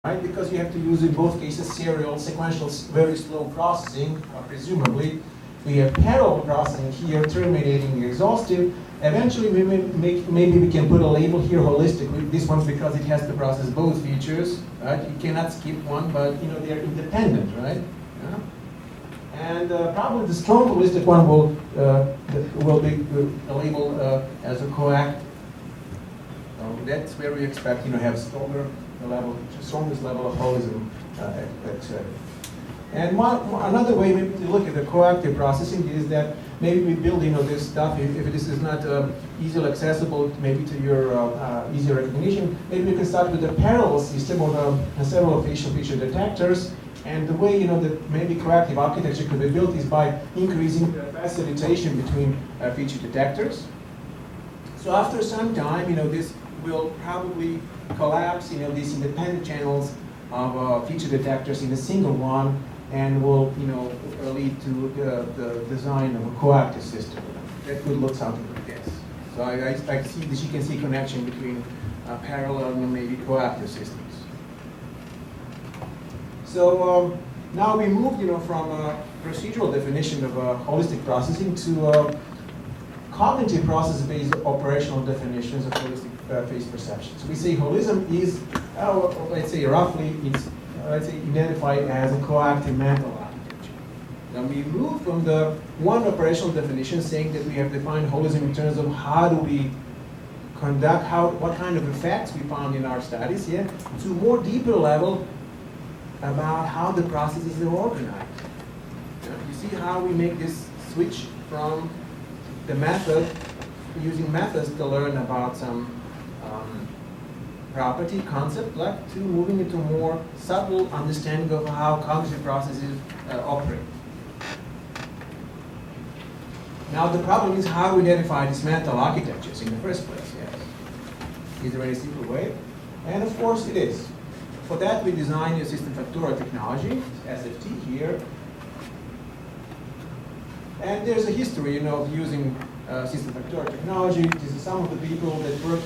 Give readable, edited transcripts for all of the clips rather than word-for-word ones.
right? Because you have to use in both cases serial, sequential, very slow processing, presumably. We have parallel processing here, terminating exhaustive. Eventually, maybe we can put a label here, holistic. This one's because it has to process both features, right? You cannot skip one, but they're independent, right? Yeah. And probably the strong holistic one will be labeled as a coact. That's where we expect, have strongest level of holism, etc. And another way maybe to look at the coactive processing is that maybe we build, this stuff. If this is not easily accessible, maybe to your easy recognition, maybe we can start with a parallel system of several facial feature detectors. And the way that maybe coactive architecture could be built is by increasing the facilitation between feature detectors. So after some time, this will probably collapse, these independent channels of feature detectors in a single one, and will, lead to the design of a coactive system. That could look something like this. So I see that you can see connection between parallel and maybe coactive systems. So now we moved, from a procedural definition of holistic processing to cognitive process-based operational definitions of holistic phase perception. So we say holism is, let's say roughly, it's identified as a coactive mental architecture. Now we move from the one operational definition saying that we have defined holism in terms of how do we conduct, what kind of effects we found in our studies here, to a more deeper level about how the processes are organized. You see how we make this switch from the method, using methods to learn about some property, concept, to moving into more subtle understanding of how cognitive processes operate. Now the problem is how to identify these mental architectures in the first place, yes. Is there any simple way? And of course it is. For that we designed a system Factorial technology, SFT here. And there's a history, of using system Factorial technology. This is some of the people that work,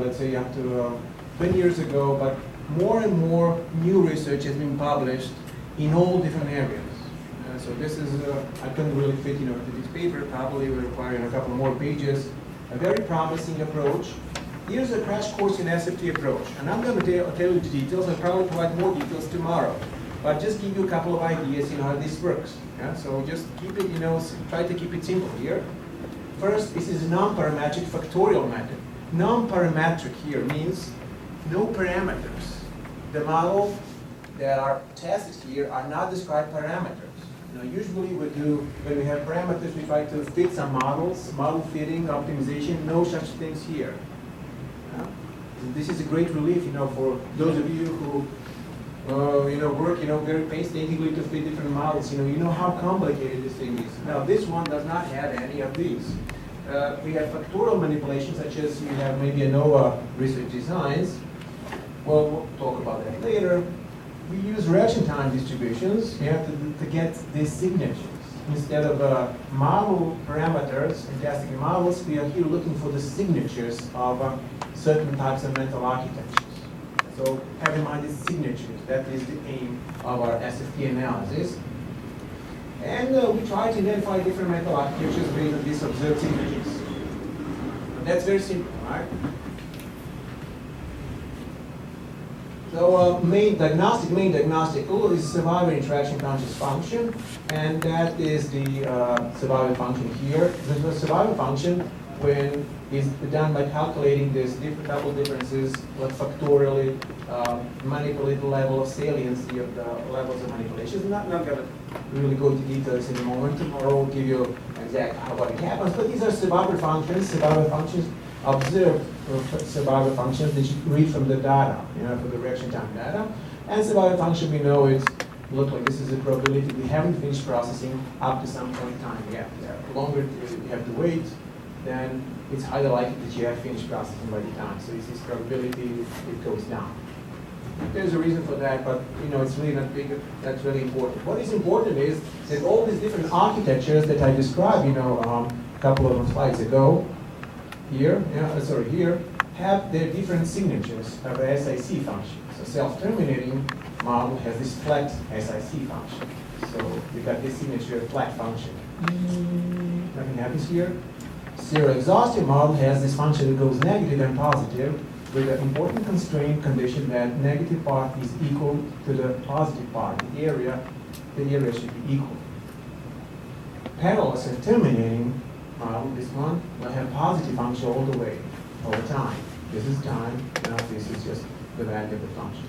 let's say up to 20 years ago, but more and more new research has been published in all different areas. So this is, I couldn't really fit, into this paper. Probably will require a couple more pages. A very promising approach. Here's a crash course in SFT approach, and I'm going to tell you the details. I'll probably provide more details tomorrow, but just give you a couple of ideas, how this works. Yeah? So just keep it, try to keep it simple here. First, this is a non-parametric factorial method. Non-parametric here means no parameters. The models that are tested here are not described parameters. Usually when we have parameters, we try to fit some models, model fitting, optimization, no such things here. This is a great relief, for those of you who, work, very painstakingly to fit different models. You know how complicated this thing is. Now, this one does not have any of these. We have factorial manipulations, such as you have maybe ANOVA research designs. Well, we'll talk about that later. We use reaction time distributions to get these signatures. Instead of model parameters and testing models, we are here looking for the signatures of certain types of mental architectures. So have in mind these signatures. That is the aim of our SFT analysis. And we try to identify different mental architectures based on these observed signatures. And that's very simple, right? So main diagnostic tool is survivor interaction conscious function, and that is the survivor function here. The survivor function, when is done by calculating these double differences, like factorially manipulate the level of saliency of the levels of manipulations. I'm not going to really go into details in a moment. Tomorrow we'll give you exactly how what happens. But these are survivor functions observed survivor functions that you read from the data, from the reaction time data. And survivor function, we know look like this is a probability we haven't finished processing up to some point in time. The longer you have to wait, then it's highly likely that you have finished processing by the time. So this probability, it goes down. There's a reason for that, but it's really not big. That's really important. What is important is that all these different architectures that I described, a couple of slides ago, here, have their different signatures of the SIC function. So self-terminating model has this flat SIC function. So we got this signature flat function. Nothing happens here. Zero exhaustive model has this function that goes negative and positive with the important constraint condition that negative part is equal to the positive part. The area should be equal. Parallel self-terminating model, this one, will have positive function all the way, over time. This is time, now this is just the value of the function.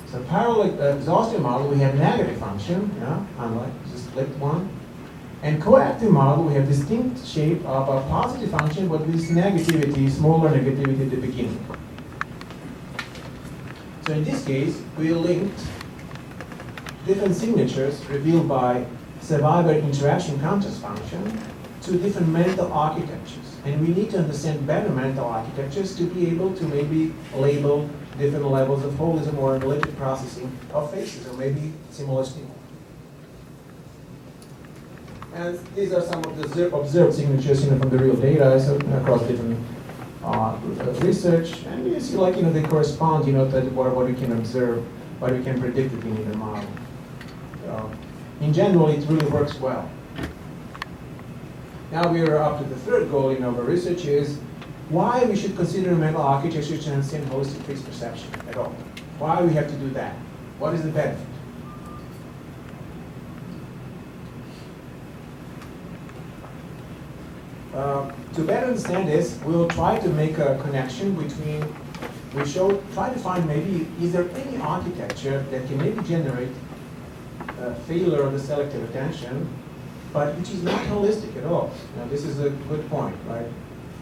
So parallel exhaustive model, we have negative function, unlike the split one. And coactive model, we have distinct shape of a positive function, but with negativity, smaller negativity at the beginning. So in this case, we linked different signatures revealed by survivor interaction contrast function to different mental architectures. And we need to understand better mental architectures to be able to maybe label different levels of holism or analytic processing of faces, or maybe similar stimuli. And these are some of the observed signatures, from the real data, so across different research. And you see, they correspond, to what we can observe, what we can predict in the model. In general, it really works well. Now we are up to the third goal in our research is why we should consider mental architecture to understand holistic face perception at all. Why we have to do that? What is the benefit? To better understand this, we'll try to make a connection between, try to find maybe, is there any architecture that can maybe generate failure of the selective attention, but which is not holistic at all. Now this is a good point, right?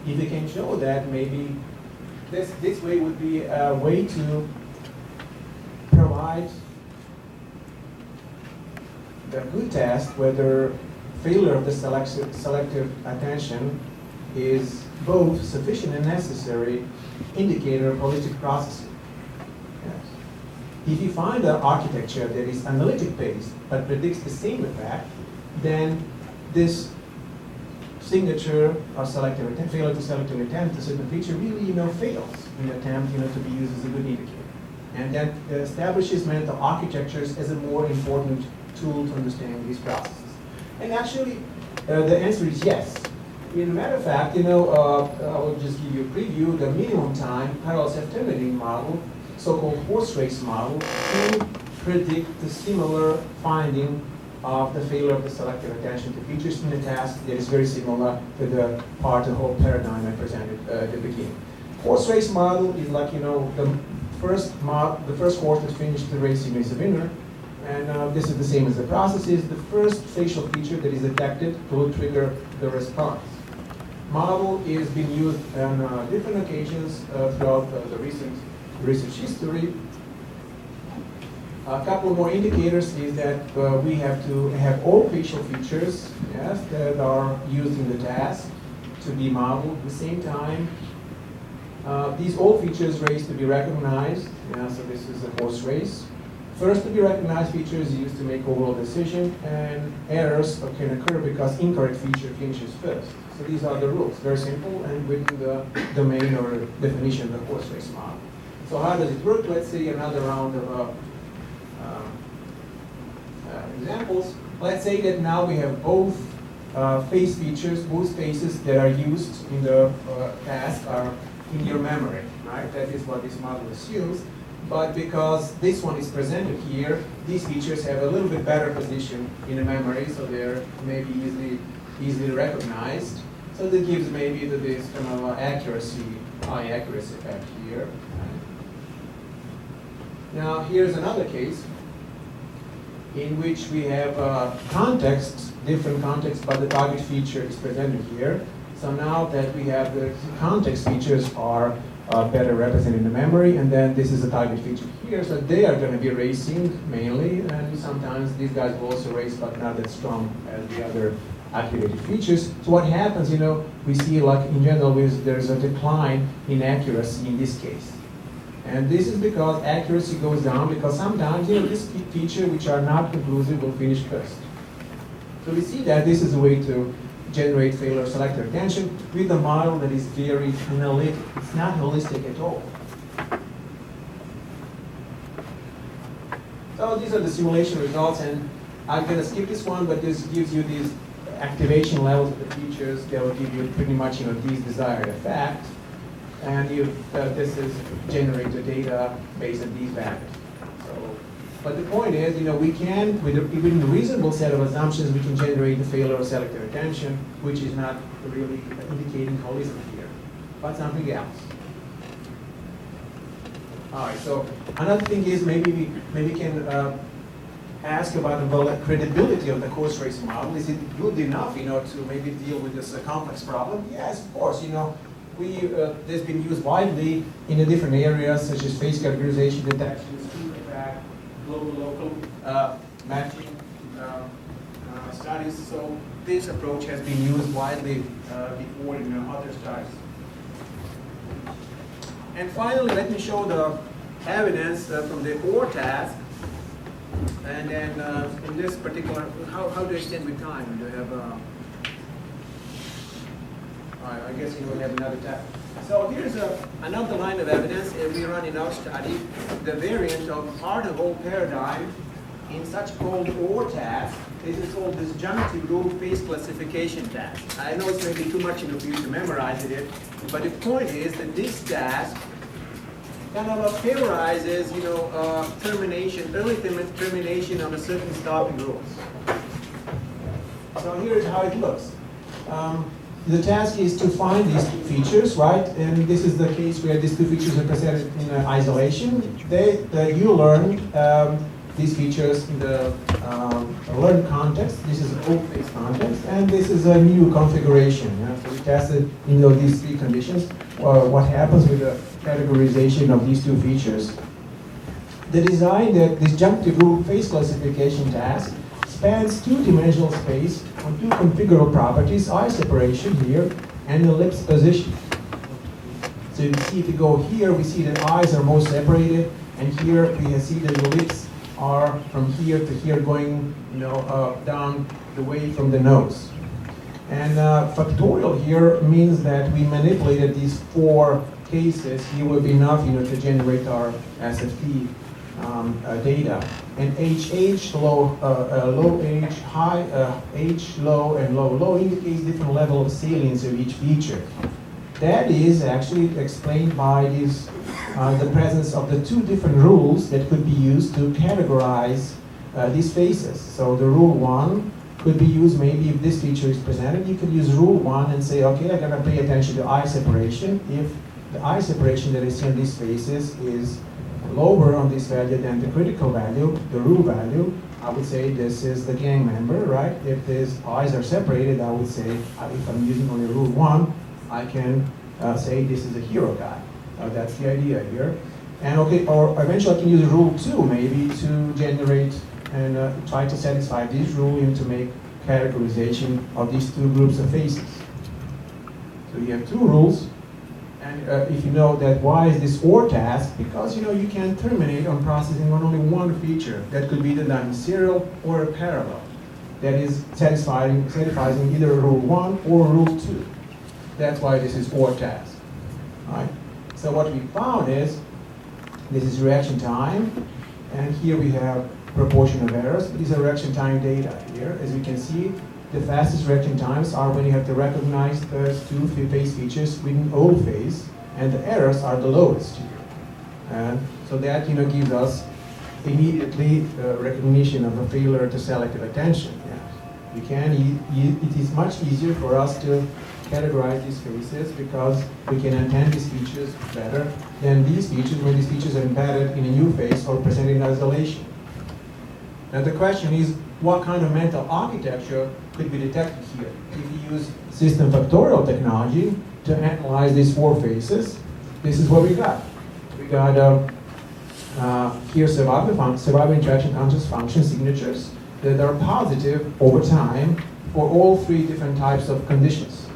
If we can show that, maybe this way would be a way to provide the good test whether failure of the selective attention is both sufficient and necessary indicator of holistic processing. Yes. If you find an architecture that is analytic based but predicts the same effect, then this signature of failure to selective attempt a certain feature really fails in the attempt to be used as a good indicator. And that establishes mental architectures as a more important tool to understand these processes. And actually, the answer is yes. In a matter of fact, I will just give you a preview. The minimum time parallel self-terminating model, so-called horse race model, can predict the similar finding of the failure of the selective attention to features in the task that is very similar to the part of the whole paradigm I presented at the beginning. Horse race model is like, the first horse that finished the race is a winner. And this is the same as the processes. The first facial feature that is detected will trigger the response. Model is being used on different occasions throughout the recent research history. A couple more indicators is that we have to have all facial features, yes, that are used in the task to be modeled at the same time. These all features race to be recognized. Yeah, so this is a horse race. First to be recognized feature is used to make overall decision, and errors can occur because incorrect feature finishes first. So these are the rules, very simple and within the domain or definition of the horse race model. So how does it work? Let's see another round of examples. Let's say that now we have both face features, both faces that are used in the task are in your memory, right? That is what this model assumes. But because this one is presented here, these features have a little bit better position in the memory, so they're maybe easily recognized. So that gives maybe this kind of high accuracy effect here. Now here's another case in which we have different contexts, but the target feature is presented here. So now that we have the context features are better represented in the memory, and then this is a target feature here, so they are going to be racing mainly, and sometimes these guys will also race, but not that strong as the other accurated features. So what happens, we see like in general there's a decline in accuracy in this case. And this is because accuracy goes down because sometimes this feature which are not conclusive will finish first. So we see that this is a way to generate failure selector attention with a model that is very analytic. It's not holistic at all. So these are the simulation results, and I'm going to skip this one, but this gives you these activation levels of the features. They will give you pretty much these desired effects, and this is generate the data based on these values. So, but the point is, we can, with a reasonable set of assumptions, we can generate the failure selector attention, which is not really indicating holism here, but something else. All right. So another thing is maybe we can ask about the credibility of the horse race model. Is it good enough, to maybe deal with this complex problem? Yes, of course. This been used widely in the different areas such as face categorization, detection, speed effect, global-local matching studies. So this approach has been used widely before in other studies. And finally, let me show the evidence from the OR task. And then in this particular, how do you stand with time? Do you have I guess you will have another task. So here's another line of evidence we run in our study, the variant of R-the-whole paradigm in such called OR task. This is called disjunctive rule face classification task. I know it's maybe too much for you to memorize it, but the point is that this task kind of favorizes, early termination of a certain stopping rules. So here's how it looks. The task is to find these two features, right? And this is the case where these two features are presented in isolation. You learn these features in the learned context. This is an old-face context, and this is a new configuration. So we tested, these three conditions. What happens with the categorization of these two features? The design that disjunctive rule face classification task spans two-dimensional space on two configurable properties, eye separation here and ellipse position. So you see, if you go here, we see that eyes are most separated, and here we see that the lips are from here to here going, down the way from the nose. And factorial here means that we manipulated these four cases. Here will be enough, to generate our SFT data. And HH, low H, high H, low, and low indicates different level of salience of each feature. That is actually explained by this, the presence of the two different rules that could be used to categorize these faces. So the rule 1 could be used maybe if this feature is presented. You could use rule 1 and say, okay, I'm going to pay attention to eye separation. If the eye separation that I see on these faces is lower on this value than the critical value, the rule value, I would say this is the gang member, right? If these eyes are separated, I would say, if I'm using only rule 1, I can say this is a hero guy. That's the idea here. And okay, or eventually I can use rule 2 maybe to generate and try to satisfy this rule and to make categorization of these two groups of faces. So you have two rules. And if you know that why is this OR task, because you can terminate on processing on only one feature. That could be the diamond serial or a parallel. That is satisfying either rule 1 or rule 2. That's why this is OR task. All right? So what we found is, this is reaction time, and here we have proportion of errors. These are reaction time data here. As you can see, the fastest reaction times are when you have to recognize those two phase features within old phase, and the errors are the lowest here. And so that gives us immediately recognition of a failure to selective attention. It is much easier for us to categorize these faces because we can attend these features better than these features when these features are embedded in a new face or presented in isolation. Now the question is, what kind of mental architecture could be detected here? If you use system factorial technology to analyze these four faces, this is what we got. We got here survivor interaction conscious function signatures that are positive over time for all three different types of conditions.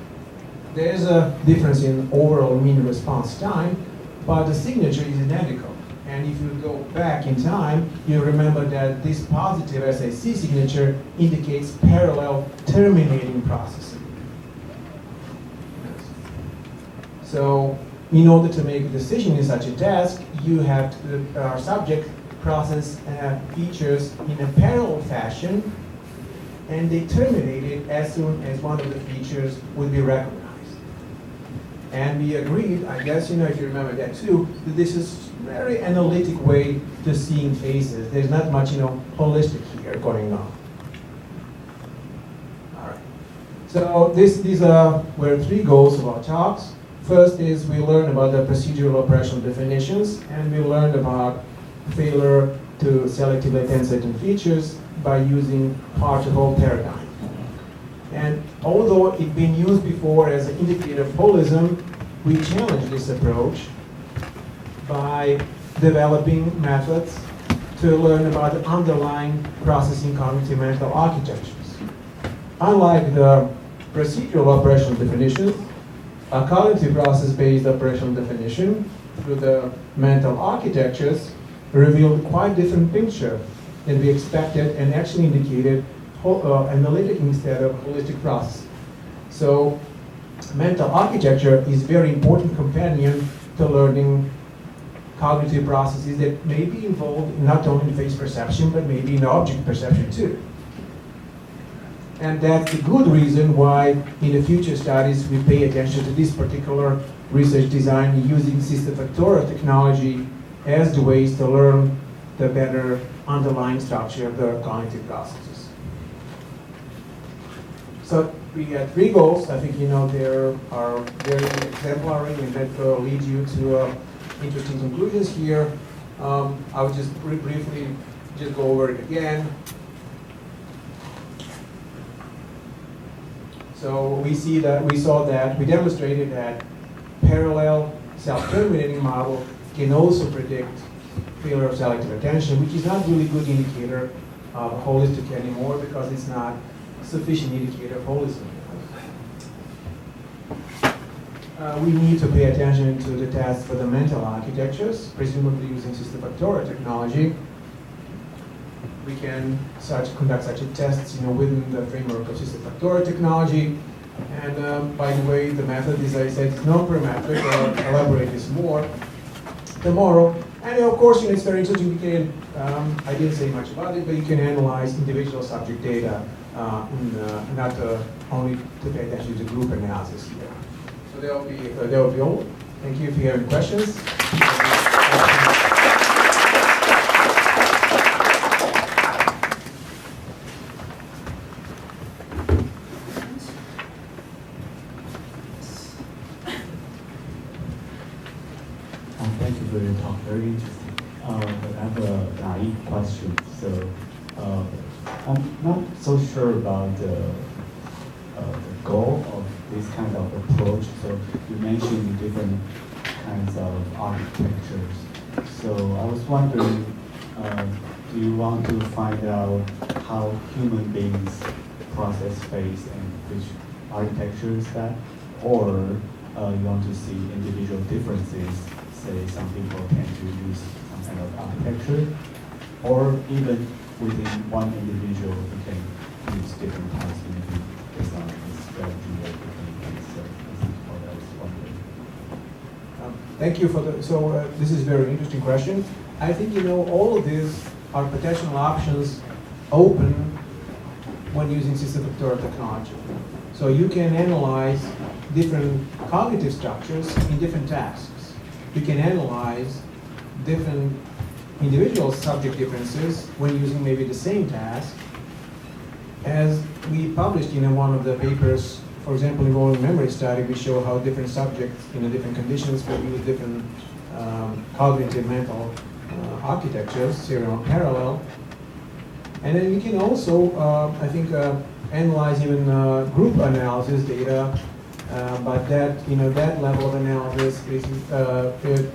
There's a difference in overall mean response time, but the signature is identical. And if you go back in time, you remember that this positive SAC signature indicates parallel terminating processing. So in order to make a decision in such a task, you have to, our subject process features in a parallel fashion, and they terminate it as soon as one of the features will be recognized. And we agreed, I guess, if you remember that too, that this is very analytic way to seeing faces. There's not much, holistic here going on. All right. So these were three goals of our talks. First is we learned about the procedural operational definitions, and we learned about failure to selectively attend certain features by using part-to-whole paradigm. And although it's been used before as an indicator of holism, we challenged this approach by developing methods to learn about the underlying processing cognitive mental architectures. Unlike the procedural operational definitions, a cognitive process-based operational definition through the mental architectures revealed quite different picture than we expected and actually indicated analytic instead of holistic process. So mental architecture is very important companion to learning cognitive processes that may be involved not only in face perception, but maybe in object perception too. And that's the good reason why in the future studies we pay attention to this particular research design using system factorial technology as the ways to learn the better underlying structure of the cognitive processes. So we had three goals. I think there are very exemplary and that will lead you to interesting conclusions here. I would just briefly just go over it again. So we demonstrated that parallel self-terminating model can also predict failure of selective attention, which is not really good indicator of holistic anymore because it's not sufficient indicator of holism. We need to pay attention to the tests for the mental architectures, presumably using system factorial technology. We can conduct such tests within the framework of system factorial technology. And by the way, the method, as I said, is non-parametric. I'll elaborate this more tomorrow. And of course, it's very interesting. You can, I didn't say much about it, but you can analyze individual subject data, not only to pay attention to group analysis here. So that will be all. Thank you. If you have any questions. Thank you for your talk. Very interesting. But I have a naive question. So I'm not so sure about the goal of this kind of approach. So you mentioned different kinds of architectures. So I was wondering, do you want to find out how human beings process space and which architecture is that? Or you want to see individual differences? Say some people tend to use some kind of architecture, or even within one individual, you can use different types of design strategy or different things. So this is what I was wondering. Thank you for this is a very interesting question. I think all of these are potential options open when using system factorial technology. So you can analyze different cognitive structures in different tasks. You can analyze different individual subject differences when using maybe the same task. As we published in one of the papers, for example, involving memory study, we show how different subjects in different conditions will use different cognitive mental architectures, serial and parallel. And then we can also, I think, analyze even group analysis data. But that that level of analysis is it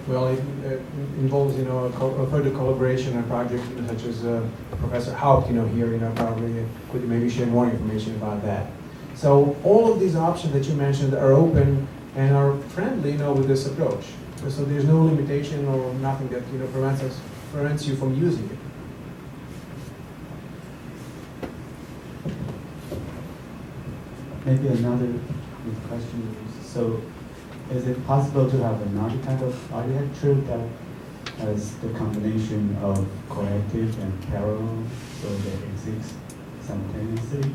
involves a further collaboration and project such as Professor Haupt here probably could maybe share more information about that. So all of these options that you mentioned are open and are friendly with this approach. So there's no limitation or nothing that prevents you from using it. Maybe another question. So is it possible to have another kind of architecture that has the combination of coactive and parallel, so they exist simultaneously?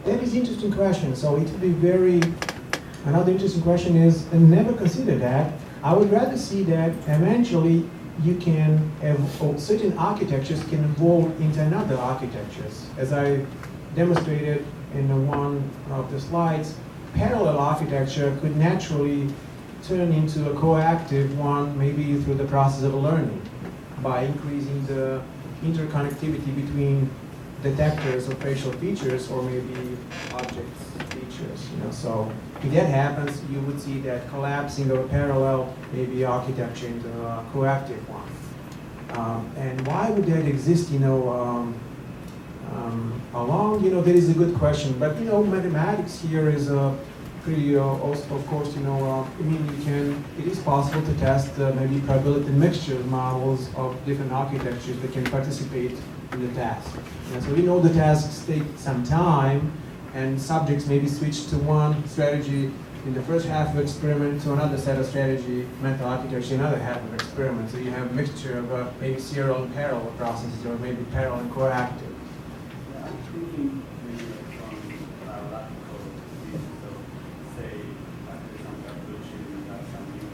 That is an interesting question. So it would be another interesting question is, I never considered that. I would rather see that eventually you can have certain architectures can evolve into another architectures. As I demonstrated in one of the slides, parallel architecture could naturally turn into a coactive one, maybe through the process of learning, by increasing the interconnectivity between detectors of facial features or maybe object features. So if that happens, you would see that collapsing of a parallel maybe architecture into a coactive one. And why would that exist? Along, that is a good question. But mathematics here is a pretty, also, of course, it is possible to test maybe probability mixture models of different architectures that can participate in the task. So we know the tasks take some time, and subjects maybe switch to one strategy in the first half of experiment to another set of strategy, mental architecture, another half of experiment. So you have a mixture of maybe serial and parallel processes, or maybe parallel and coactive. Yeah, I'm thinking maybe from biological disease, so say after some evolution, you got some new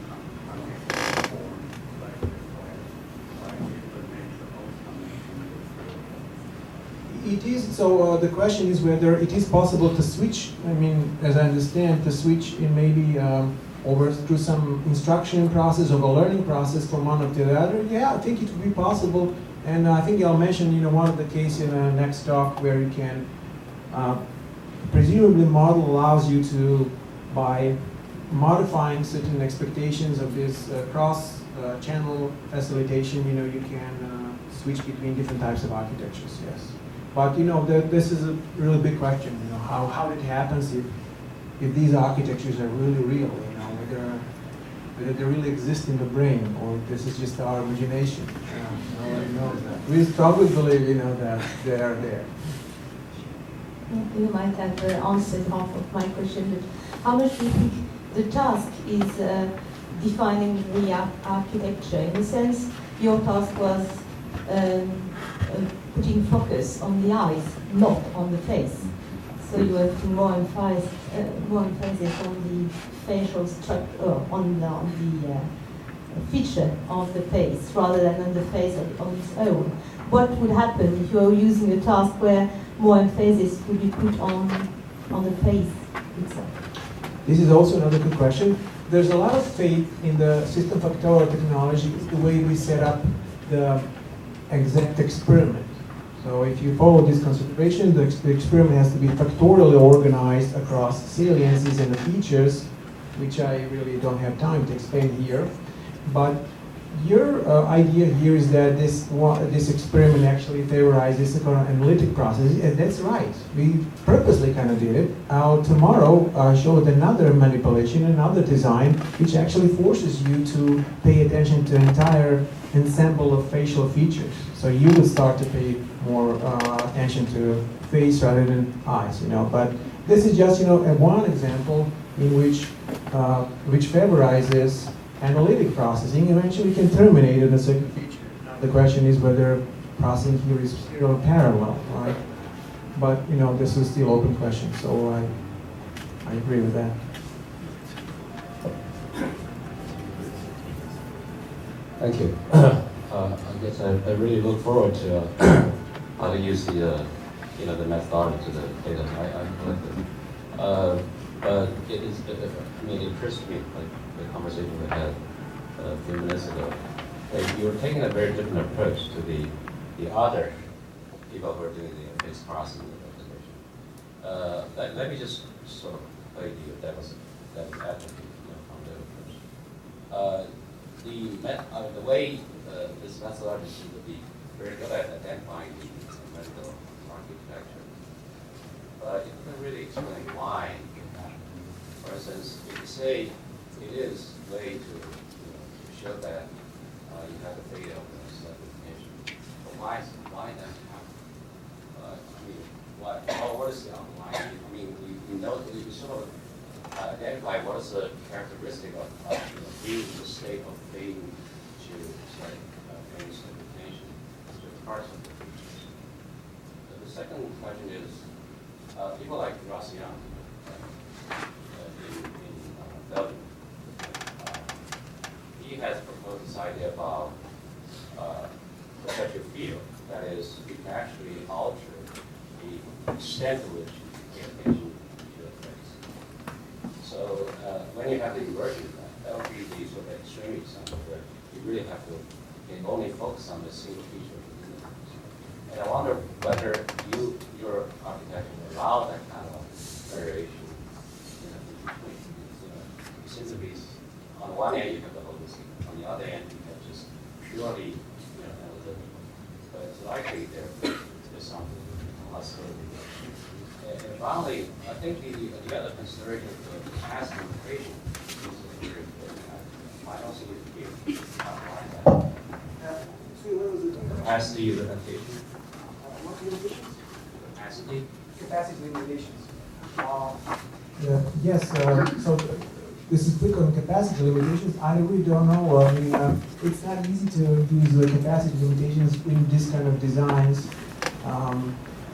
context form, like this coactive, but nature also combination. It is, so the question is whether it is possible to switch, as I understand, to switch in maybe over through some instruction process or a learning process from one to the other. Yeah, I think it would be possible. And I think I'll mention, one of the cases in the next talk where you can, presumably model allows you to, by modifying certain expectations of this cross-channel facilitation, you can switch between different types of architectures, yes. But this is a really big question. How it happens if these architectures are really real. Whether they really exist in the brain, or this is just our imagination. Nobody knows that. We strongly believe, that they are there. You might have answered half of my question, but how much do you think the task is defining the architecture? In a sense, your task was putting focus on the eyes, not on the face. So you have to more emphasis on the facial structure, on the feature of the face, rather than on the face on its own. What would happen if you are using a task where more emphasis would be put on the face itself? This is also another good question. There's a lot of faith in the system factorial technology, the way we set up the exact experiment. So if you follow this consideration, the experiment has to be factorially organized across saliences and the features, which I really don't have time to explain here. But your idea here is that this experiment actually favorizes the analytic process, and that's right. We purposely kind of did it. Tomorrow showed another manipulation, another design, which actually forces you to pay attention to an entire ensemble of facial features. So you will start to pay more attention to face rather than eyes, But this is just, one example in which favorizes analytic processing. Eventually, can terminate in a certain feature. The question is whether processing here is serial or parallel, right? But this is still open question. So I agree with that. Thank you. I guess I really look forward to how to use the methodology, the data I collected. But it is, it occurs to me, like the conversation we had a few minutes ago, that you're taking a very different approach to the other people who are doing the face processing observation. Let me just sort of play the devil's advocate from the approach. The way this methodology seems to be very good at identifying the medical architecture, but it doesn't really explain why. For instance, if you say it is a way to show that you have a failure of the certification, but why that happen? What is the outline? We know we sort of second question is, people like Rossian in Belgium, he has proposed this idea about perceptual field. That is, you can actually alter the extent to which you pay attention to your face. So when you have the inversion, that would be the sort of extreme example where you really have to only focus on the single feature. And I wonder whether your architecture will allow that kind of variation between. You seem to be, on one end you have the holistic, on the other end you have just purely analytical. But it's likely there's something less and finally, I think the other consideration of the task limitation is very important. I don't see it here. Capacity limitation. What limitations? Capacity. Capacity limitations. Yes, so this is quick on capacity limitations. I really don't know. I mean, it's not easy to use the capacity limitations in this kind of designs.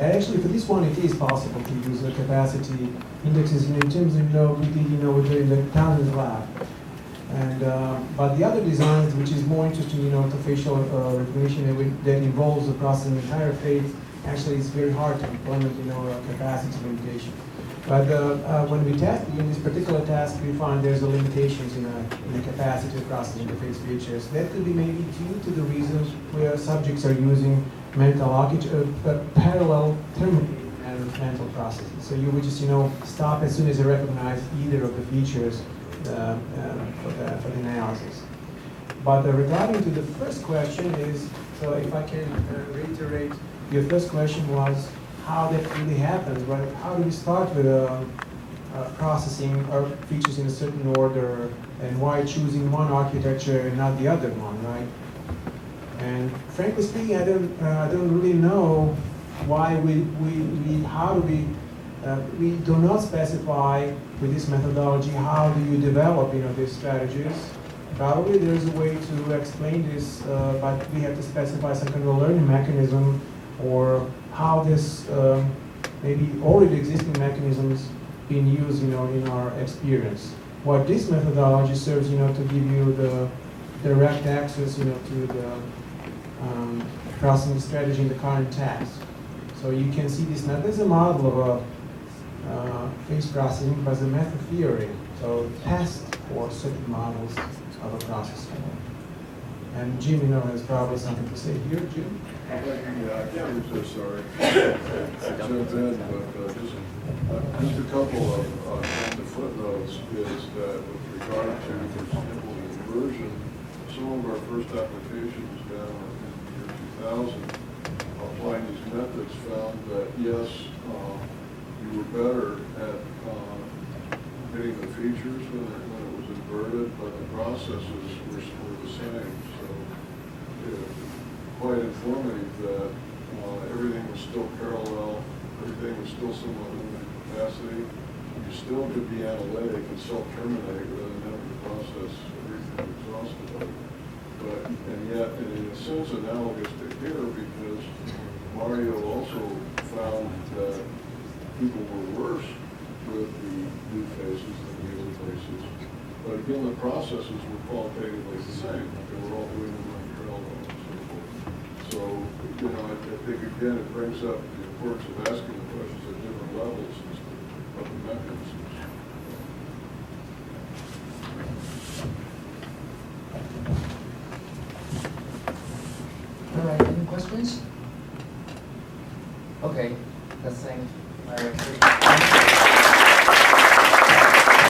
And actually, for this one, it is possible to use the capacity indexes in terms of, we did, we're doing the Townsend lab. And, but the other designs, which is more interesting, to facial recognition that involves the processing the entire face, actually it's very hard to implement, a capacity limitation. But when we test in this particular task, we find there's a limitations in the capacity of processing the face features. That could be maybe due to the reasons where subjects are using parallel terminating mental processes. So you would just, stop as soon as you recognize either of the features for the analysis. But regarding to the first question is, so if I can reiterate, your first question was how that really happens, right? How do we start with processing our features in a certain order, and why choosing one architecture and not the other one, right? And frankly speaking, I don't really know why we do not specify with this methodology how do you develop these strategies. Probably there's a way to explain this, but we have to specify some kind of a learning mechanism or how this maybe already existing mechanisms being used in our experience. What this methodology serves to give you the direct access to the processing strategy in the current task. So you can see this not as a model of a face processing, but as a method theory. So test for certain models of a processing. And Jim, has probably something to say here. Jim? Yeah, I'm so sorry. Jump in, but just a couple of the footnotes is that with regard to the sample inversion, some of our first applications down in the year 2000 applying these methods found that yes, you were better at hitting the features when it was inverted, but the processes were the same. So quite informative that everything was still parallel, everything was still somewhat limited capacity. You still could be analytic and self-terminate rather than having to process everything exhaustively. And yet, in a sense, analogous to here, because Mario also found that people were worse with the new faces than the old faces. But again, the processes were qualitatively the same. They were all doing them on parallel and so forth. So, I think again, it brings up the importance of asking the questions at different levels of the mechanisms. All right, any questions? Okay, let's thank Mario2.